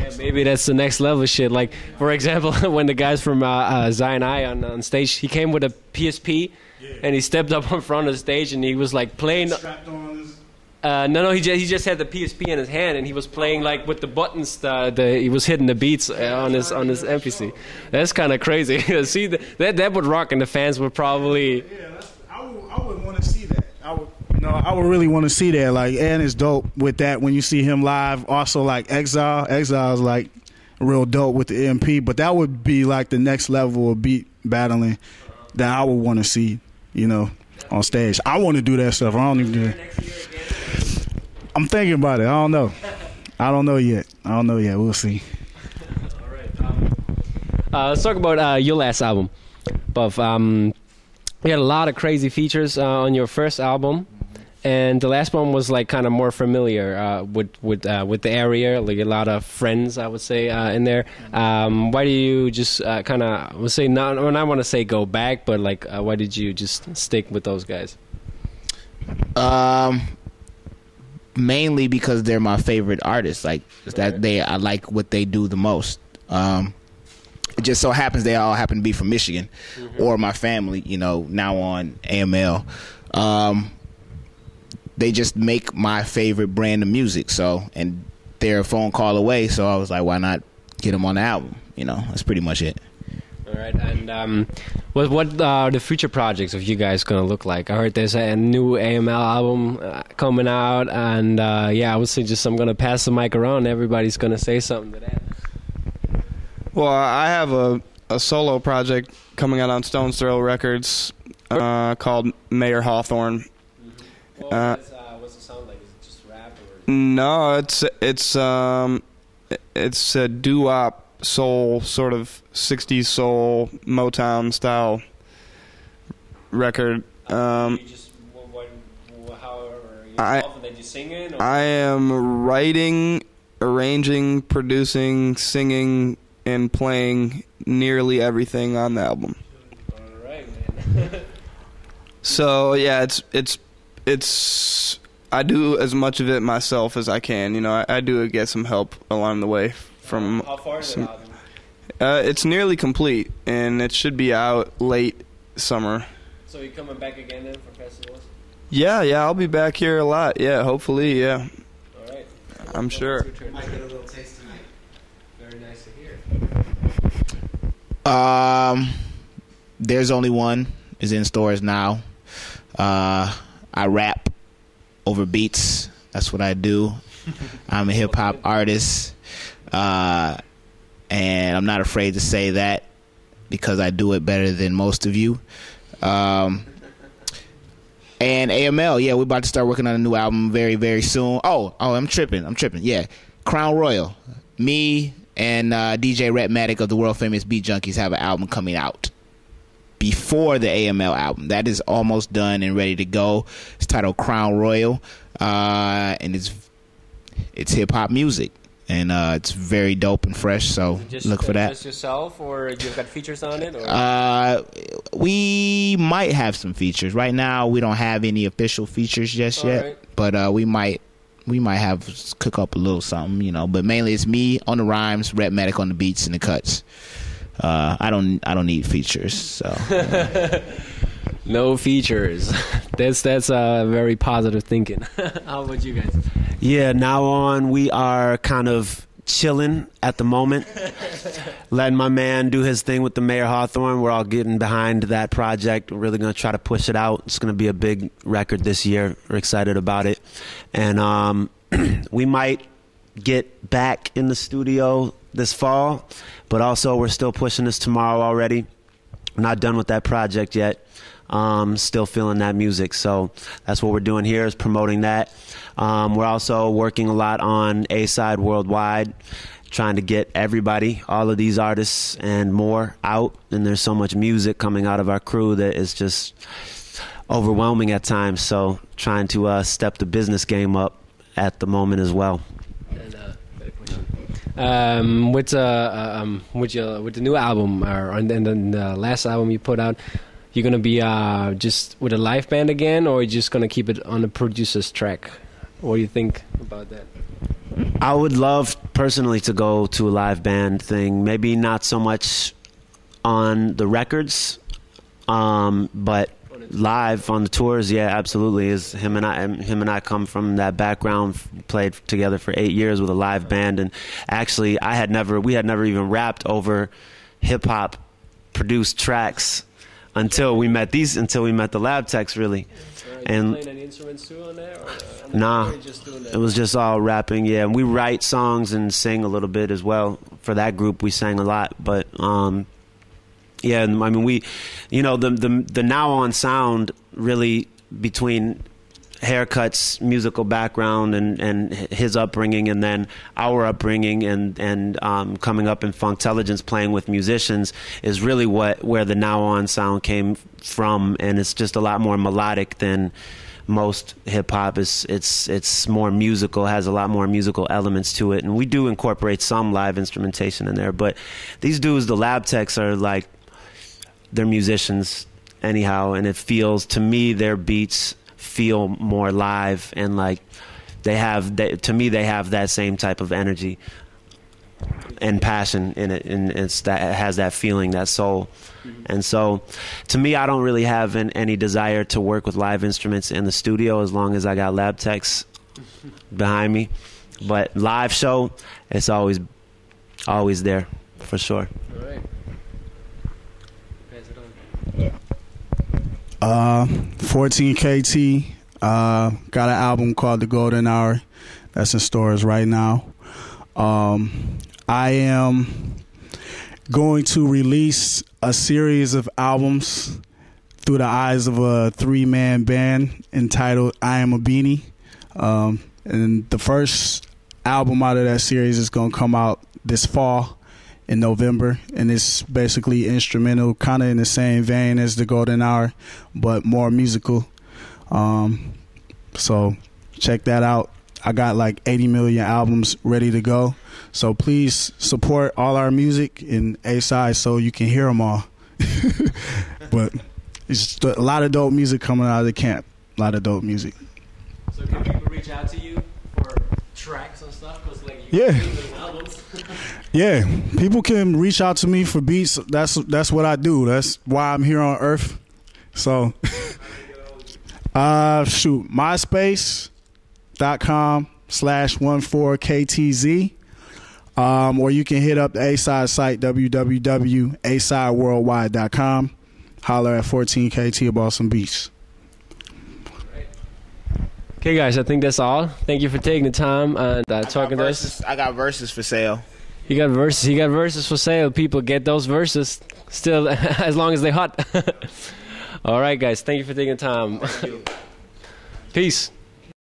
Yeah, maybe that's the next level shit. Like, for example, when the guys from Zion I on stage, he came with a PSP, and he stepped up in front of the stage, and he was like playing. Strapped on his... No, he just had the PSP in his hand, and he was playing like with the buttons. He was hitting the beats on his MPC. That's kind of crazy. See, that would rock, and the fans would probably. Yeah, I would want to see that. I would really want to see that. Like, and it's dope with that when you see him live. Also, like Exile is like real dope with the MP. But that would be like the next level of beat battling that I would want to see. On stage. I want to do that stuff. I don't even do it. I'm thinking about it. I don't know. I don't know yet. We'll see. All right. Let's talk about your last album, Buff. You had a lot of crazy features on your first album, and the last one was like kind of more familiar with the area, like a lot of friends, I would say, in there. Why do you just kind of would say not? When I want to say go back, but like why did you just stick with those guys? Mainly because they're my favorite artists. Like I like what they do the most. It just so happens they all happen to be from Michigan, or my family. Now on AML. They just make my favorite brand of music. So, and they're a phone call away. So I was like, why not get them on the album? That's pretty much it. All right. And what are the future projects of you guys going to look like? I heard there's a new AML album coming out. And I would suggest I'm going to pass the mic around. Everybody's going to say something to that. Well, I have a solo project coming out on Stone's Throw Records called Mayor Hawthorne. What's it sound like? Is it just rap? Or? No, it's a doo-wop soul, sort of 60s soul Motown style record. How are you involved? Did you sing it? I am writing, arranging, producing, singing, and playing nearly everything on the album. All right, man. So yeah, it's I do as much of it myself as I can. I do get some help along the way from. How far is the album? It's nearly complete, and it should be out late summer. So you're coming back again then for festivals? Yeah, I'll be back here a lot. Yeah, hopefully, yeah. All right. I'm sure. You might get a little taste tonight. Very nice to hear. There's only one is in stores now. I rap over beats. That's what I do. I'm a hip hop artist, and I'm not afraid to say that because I do it better than most of you. And AML, yeah, we're about to start working on a new album very, very soon. Oh, I'm tripping. Yeah, Crown Royal. Me and DJ Rhetmatic of the world famous Beat Junkies have an album coming out before the AML album. That is almost done and ready to go. It's titled Crown Royal, and it's hip hop music, and it's very dope and fresh. So look for that. Just yourself, or you've got features on it? Or? We might have some features. Right now, we don't have any official features just yet, right. But we might cook up a little something, But mainly it's me on the rhymes, Rhetmatic on the beats and the cuts. I don't need features. So no features. That's very positive thinking. How about you guys? Yeah, now on we are kind of chilling at the moment, letting my man do his thing with the Mayor Hawthorne. We're all getting behind that project. We're really going to try to push it out. It's going to be a big record this year. We're excited about it. And we might get back in the studio this fall, but also we're still pushing this tomorrow already. We're not done with that project yet. Still feeling that music. So that's what we're doing here, is promoting that. We're also working a lot on A-Side Worldwide, trying to get everybody, all of these artists and more out. And there's so much music coming out of our crew that is just overwhelming at times. So trying to step the business game up at the moment as well. With the new album and then the last album you put out, you're gonna be just with a live band again, or you're just gonna keep it on the producer's track? What do you think about that? I would love personally to go to a live band thing. Maybe not so much on the records, but live on the tours. Yeah, absolutely. Is him and I come from that background. Played together for 8 years with a live band, and actually, we had never even rapped over hip hop produced tracks until we met the Lab Techs, really. And playing any instruments too on there? Nah, it was just all rapping. Yeah, and we write songs and sing a little bit as well. For that group, we sang a lot, but yeah, I mean, we, the Now On sound really, between Haircut's musical background and his upbringing, and then our upbringing, and coming up in Funktelligence, playing with musicians, is really where the Now On sound came from, and it's just a lot more melodic than most hip hop. It's more musical, has a lot more musical elements to it, and we do incorporate some live instrumentation in there. But these dudes, the Lab Techs, are like, they're musicians anyhow, and it feels to me their beats feel more live, and like they have that same type of energy and passion in it, and it has that feeling, that soul. And so to me, I don't really have any desire to work with live instruments in the studio as long as I got Lab Techs behind me. But live show, it's always there for sure. All right. 14KT got an album called The Golden Hour that's in stores right now. I am going to release a series of albums through the eyes of a 3-man band entitled I Am a Beanie. And the first album out of that series is going to come out this fall in November, and it's basically instrumental, kind of in the same vein as The Golden Hour, but more musical. So check that out. I got like 80 million albums ready to go. So please support all our music in A-side so you can hear them all. But it's just a lot of dope music coming out of the camp. A lot of dope music. So can people reach out to you for tracks and stuff? 'Cause like you Yeah. those albums. Yeah, people can reach out to me for beats. That's what I do. That's why I'm here on Earth. So, myspace.com/14KTZ. Or you can hit up the A-Side site, www.asideworldwide.com. Holler at 14KT about some beats. Okay, guys, I think that's all. Thank you for taking the time and talking to us. I got verses for sale. You got verses. You got verses for sale. People get those verses still, as long as they're hot. All right, guys. Thank you for taking the time. Peace.